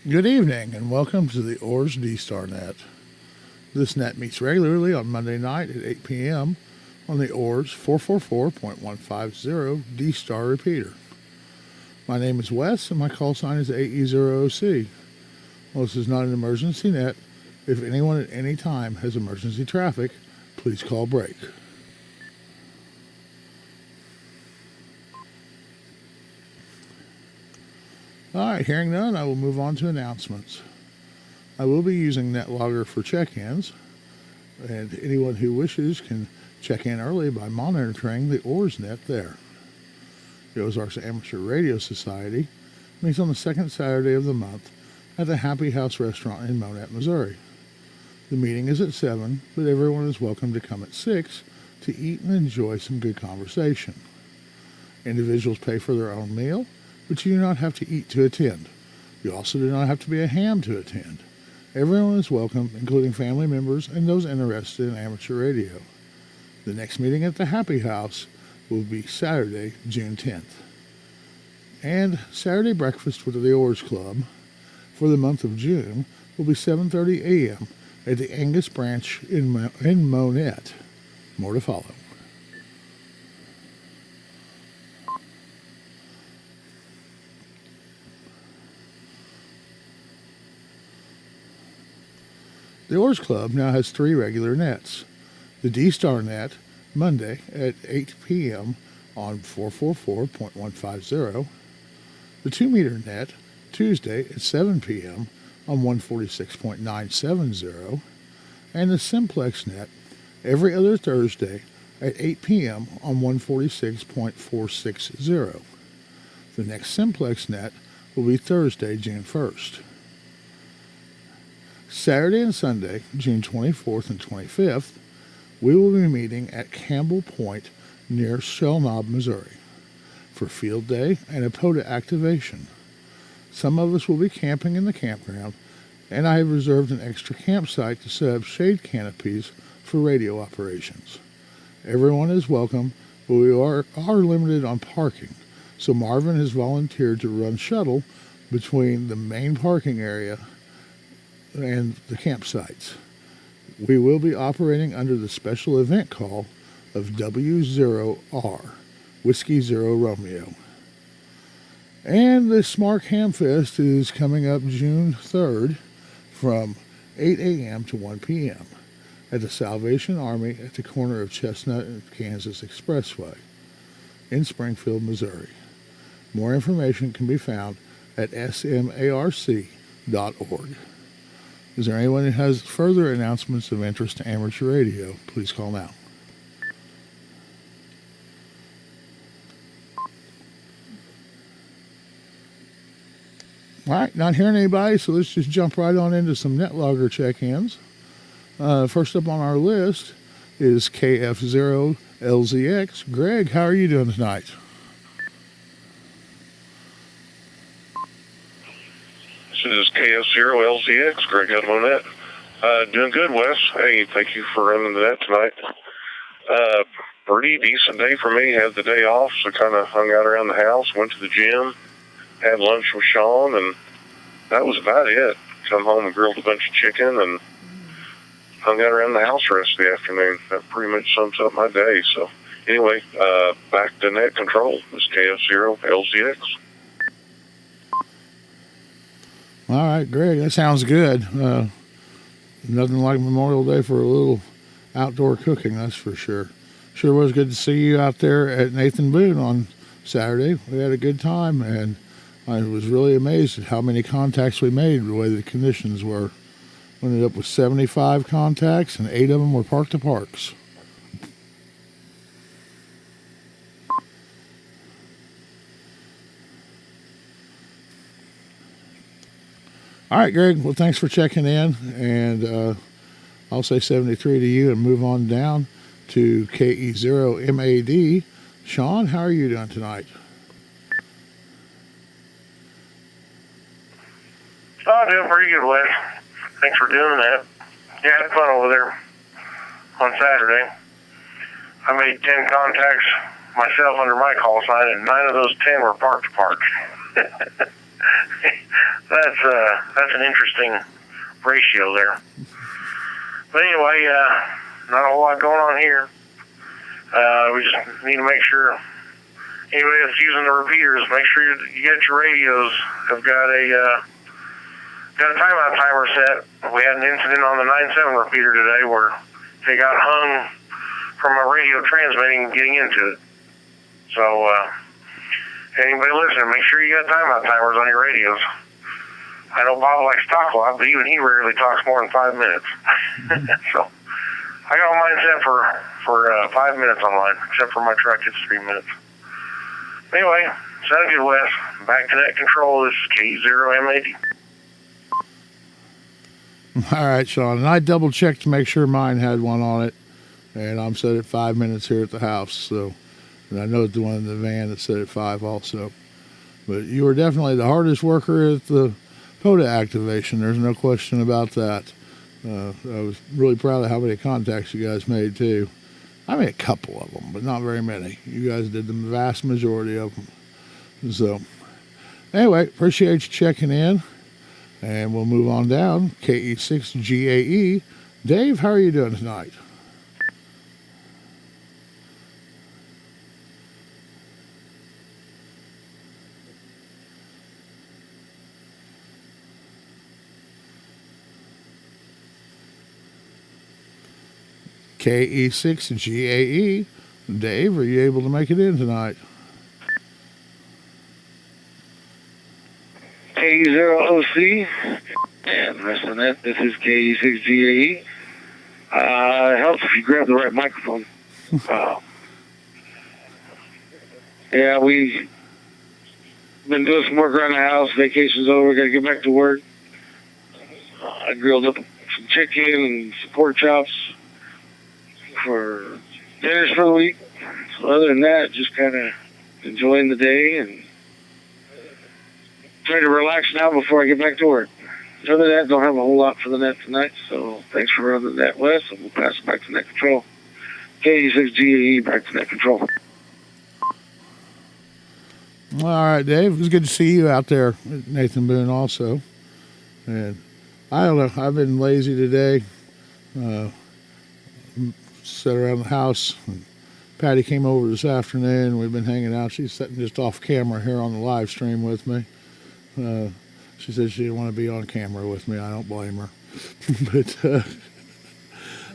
Good evening and welcome to the OARS D-star net. This net meets regularly on Monday night at 8 p.m. on the OARS 444.150 D-star repeater. My name is Wes and my call sign is AE0OC. Well, this is not an emergency net. If anyone at any time has emergency traffic, please call break. All right, hearing none, I will move on to announcements. I will be using NetLogger for check-ins, and anyone who wishes can check in early by monitoring the OARS net there. The Ozarks Amateur Radio Society meets on the second Saturday of the month at the Happy House restaurant in Monette, Missouri. The meeting is at 7, but everyone is welcome to come at 6 to eat and enjoy some good conversation. Individuals pay for their own meal, but you do not have to eat to attend. You also do not have to be a ham to attend. Everyone is welcome, including family members and those interested in amateur radio. The next meeting at the Happy House will be Saturday, June 10th. And Saturday breakfast with the OARS Club for the month of June will be 7:30 a.m. at the Angus Branch in Monette. More to follow. The OARS Club now has 3 regular nets. The D-star net, Monday at 8 p.m. on 444.150. The 2-meter net, Tuesday at 7 p.m. on 146.970. And the Simplex net, every other Thursday at 8 p.m. on 146.460. The next Simplex net will be Thursday, June 1st. Saturday and Sunday, June 24th and 25th, we will be meeting at Campbell Point near Shell Knob, Missouri, for field day and a POTA activation. Some of us will be camping in the campground, and I have reserved an extra campsite to set up shade canopies for radio operations. Everyone is welcome, but we are limited on parking, so Marvin has volunteered to run shuttle between the main parking area and the campsites. We will be operating under the special event call of W0R, Whiskey Zero Romeo. And the Smart Ham Fest is coming up June 3rd from 8 a.m. to 1 p.m. at the Salvation Army at the corner of Chestnut and Kansas Expressway in Springfield, Missouri. More information can be found at smarc.org. Is there anyone who has further announcements of interest to amateur radio? Please call now. All right, not hearing anybody, so let's just jump right on into some NetLogger check-ins. First up on our list is KF0LZX. Greg, how are you doing tonight? This is KF0LZX, Greg out of Monette. Doing good, Wes. Hey, thank you for running the net tonight. Pretty decent day for me. Had the day off, so kind of hung out around the house, went to the gym, had lunch with Sean, and that was about it. Come home and grilled a bunch of chicken and hung out around the house the rest of the afternoon. That pretty much sums up my day. So anyway, back to net control. This is KF0LZX. All right, Greg, that sounds good. Nothing like Memorial Day for a little outdoor cooking, that's for sure. Sure was good to see you out there at Nathan Boone on Saturday. We had a good time, and I was really amazed at how many contacts we made the way the conditions were. We ended up with 75 contacts, and 8 of them were park-to-parks. All right, Greg, well, thanks for checking in, and I'll say 73 to you and move on down to KE0MAD. Sean, how are you doing tonight? Oh, doing pretty good, Wes. Thanks for doing that. Yeah, I had fun over there on Saturday. I made 10 contacts myself under my call sign, and 9 of those 10 were park to park. That's an interesting ratio there. But anyway, not a whole lot going on here. We just need to make sure anybody that's using the repeaters, make sure you get your radios. I've got a timeout timer set. We had an incident on the 9-7 repeater today where they got hung from a radio transmitting and getting into it. So, anybody listening, make sure you got timeout timers on your radios. I know Bob likes to talk a lot, but even he rarely talks more than 5 minutes. So, I got mine set for 5 minutes online, except for my truck, it's 3 minutes. Anyway, sounds good, Wes. Back to net control. This is K0M80. All right, Sean. And I double-checked to make sure mine had one on it, and I'm set at 5 minutes here at the house. So, and I know the one in the van that's set at 5 also. But you were definitely the hardest worker at the POTA activation. There's no question about that. I was really proud of how many contacts you guys made, too. I made a couple of them, but not very many. You guys did the vast majority of them. So, anyway, appreciate you checking in. And we'll move on down. KE6GAE. Dave, how are you doing tonight? KE6GAE. Dave, are you able to make it in tonight? K0OC, and the rest of that, this is KE6GAE. It helps if you grab the right microphone. Yeah, we've been doing some work around the house. Vacation's over, gotta get back to work. I grilled up some chicken and some pork chops for dinners for the week. So other than that, just kind of enjoying the day and try to relax now before I get back to work. Other than that, don't have a whole lot for the net tonight, so thanks for running that, Wes, and we'll pass it back to net control. KE6GAE, back to net control. All right, Dave. It was good to see you out there, Nathan Boone, also. And I don't know. I've been lazy today. Sat around the house. Patty came over this afternoon. We've been hanging out. She's sitting just off camera here on the live stream with me. She said she didn't want to be on camera with me. I don't blame her. But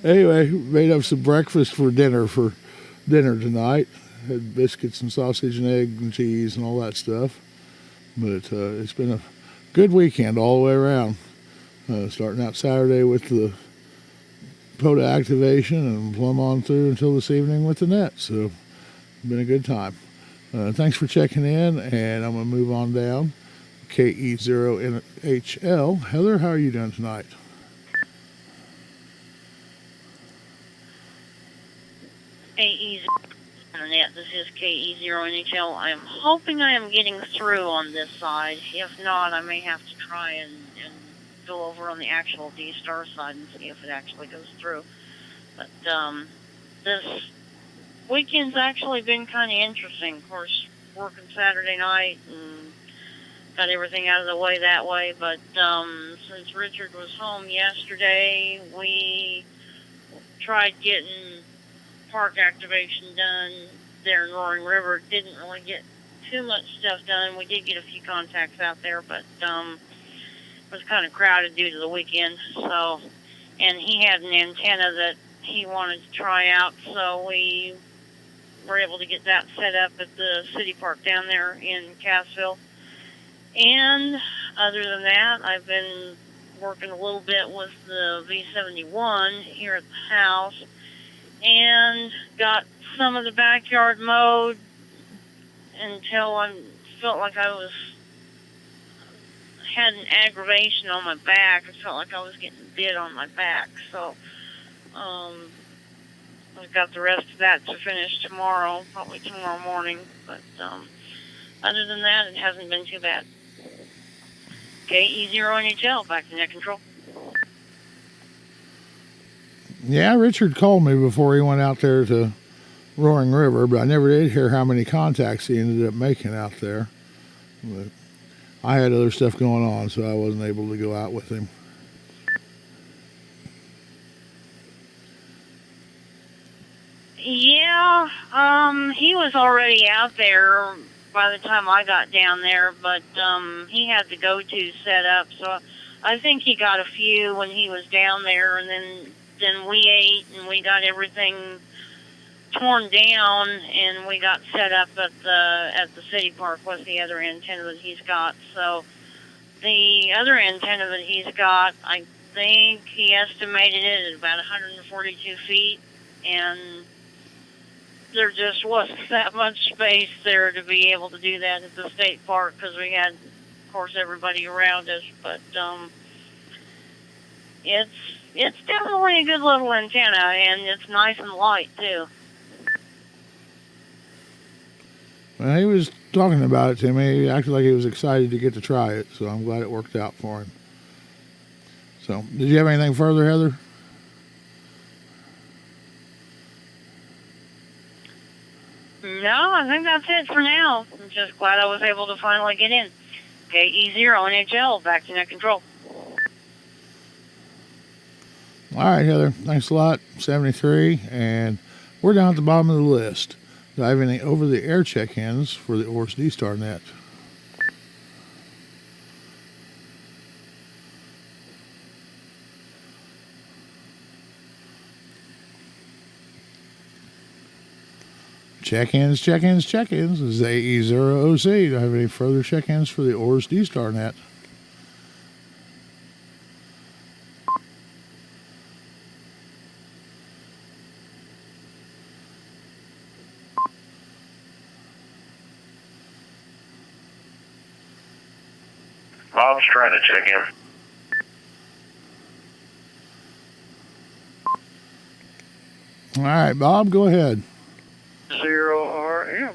anyway, made up some breakfast for dinner tonight. Had biscuits and sausage and egg and cheese and all that stuff. But it's been a good weekend all the way around. Starting out Saturday with the POTA activation and plumb on through until this evening with the net. So it's been a good time. Thanks for checking in, and I'm going to move on down. KE0NHL. Heather, how are you doing tonight? Internet. This is KE0NHL. I'm hoping I am getting through on this side. If not, I may have to try and go over on the actual D-star side and see if it actually goes through. But this weekend's actually been kind of interesting. Of course, working Saturday night and got everything out of the way that way. But since Richard was home yesterday, we tried getting park activation done there in Roaring River. Didn't really get too much stuff done. We did get a few contacts out there, but it was kind of crowded due to the weekend. So, and he had an antenna that he wanted to try out, so we were able to get that set up at the city park down there in Cassville. And other than that, I've been working a little bit with the V71 here at the house, and got some of the backyard mowed until I felt like I had an aggravation on my back. I felt like I was getting bit on my back. So I've got the rest of that to finish tomorrow, probably tomorrow morning. But other than that, it hasn't been too bad. KE0NHL, back to net control. Yeah, Richard called me before he went out there to Roaring River, but I never did hear how many contacts he ended up making out there. But I had other stuff going on, so I wasn't able to go out with him. Yeah, he was already out there by the time I got down there, but he had the go-to set up, so I think he got a few when he was down there, and then we ate and we got everything torn down, and we got set up at the city park with the other antenna that he's got. So the other antenna that he's got, I think he estimated it at about 142 feet, and there just wasn't that much space there to be able to do that at the state park because we had, of course, everybody around us. But it's definitely a good little antenna, and it's nice and light too. Well, he was talking about it to me. He acted like he was excited to get to try it, so I'm glad it worked out for him. So, did you have anything further, Heather? No, I think that's it for now. I'm just glad I was able to finally get in. KE0 NHL, back to net control. All right, Heather, thanks a lot. 73, and we're down at the bottom of the list. Do I have any over-the-air check-ins for the OARS D-star net? Check-ins, check-ins, check-ins. This is AE0OC. Do I have any further check-ins for the OARS D-star net? Bob's trying to check in. All right, Bob, go ahead. 0RM.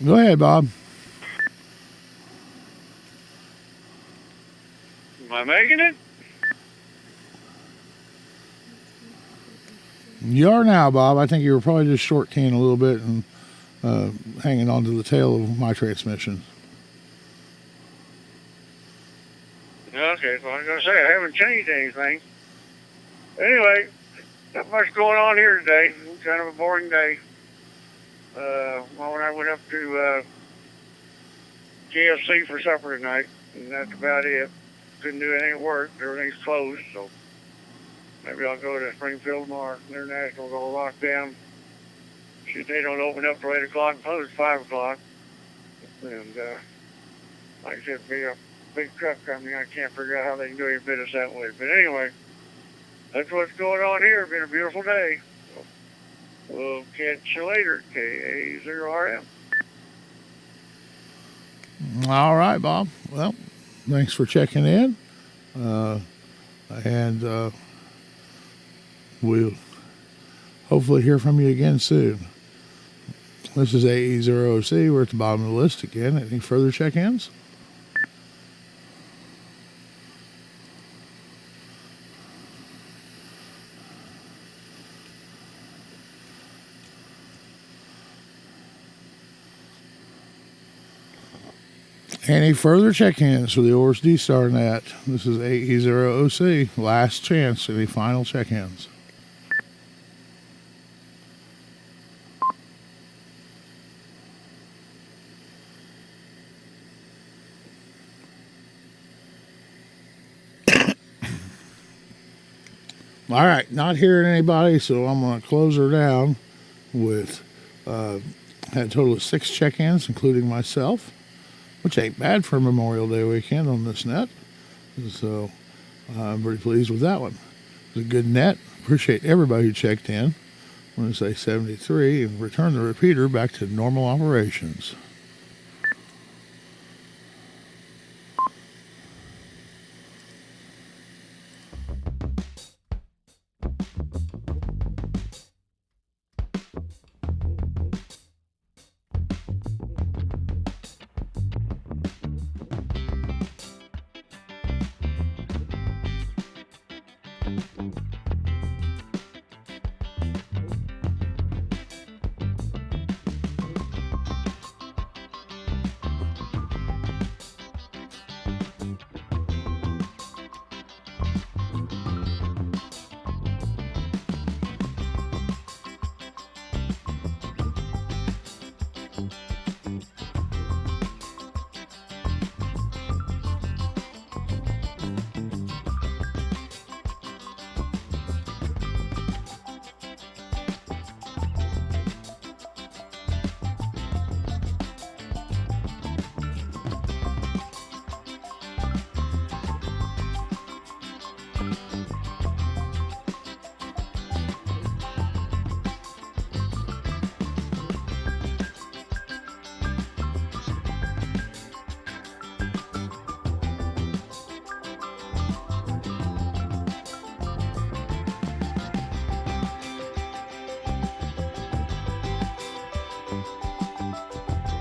Go ahead, Bob. Am I making it? You are now, Bob. I think you were probably just short keying a little bit and hanging on to the tail of my transmission. Okay, so I was going to say, I haven't changed anything. Anyway, not much going on here today. Kind of a boring day. When I went up to KFC for supper tonight, and that's about it. Couldn't do anything at work. Everything's closed, so maybe I'll go to Springfield tomorrow. International will go lock down. Shoot, they don't open up till 8 o'clock and close at 5 o'clock. And like I said, be a big truck company. I can't figure out how they can do any business that way. But anyway, that's what's going on here. It's been a beautiful day. So we'll catch you later. KA0RM. All right, Bob. Well, thanks for checking in. And we'll hopefully hear from you again soon. This is AE0OC. We're at the bottom of the list again. Any further check-ins? Any further check-ins for the OARS D-star net? This is AE0OC. Last chance. Any final check-ins? All right, not hearing anybody, so I'm going to close her down with, had a total of 6 check-ins, including myself, which ain't bad for Memorial Day weekend on this net. So I'm pretty pleased with that one. It was a good net. Appreciate everybody who checked in. I'm going to say 73 and return the repeater back to normal operations.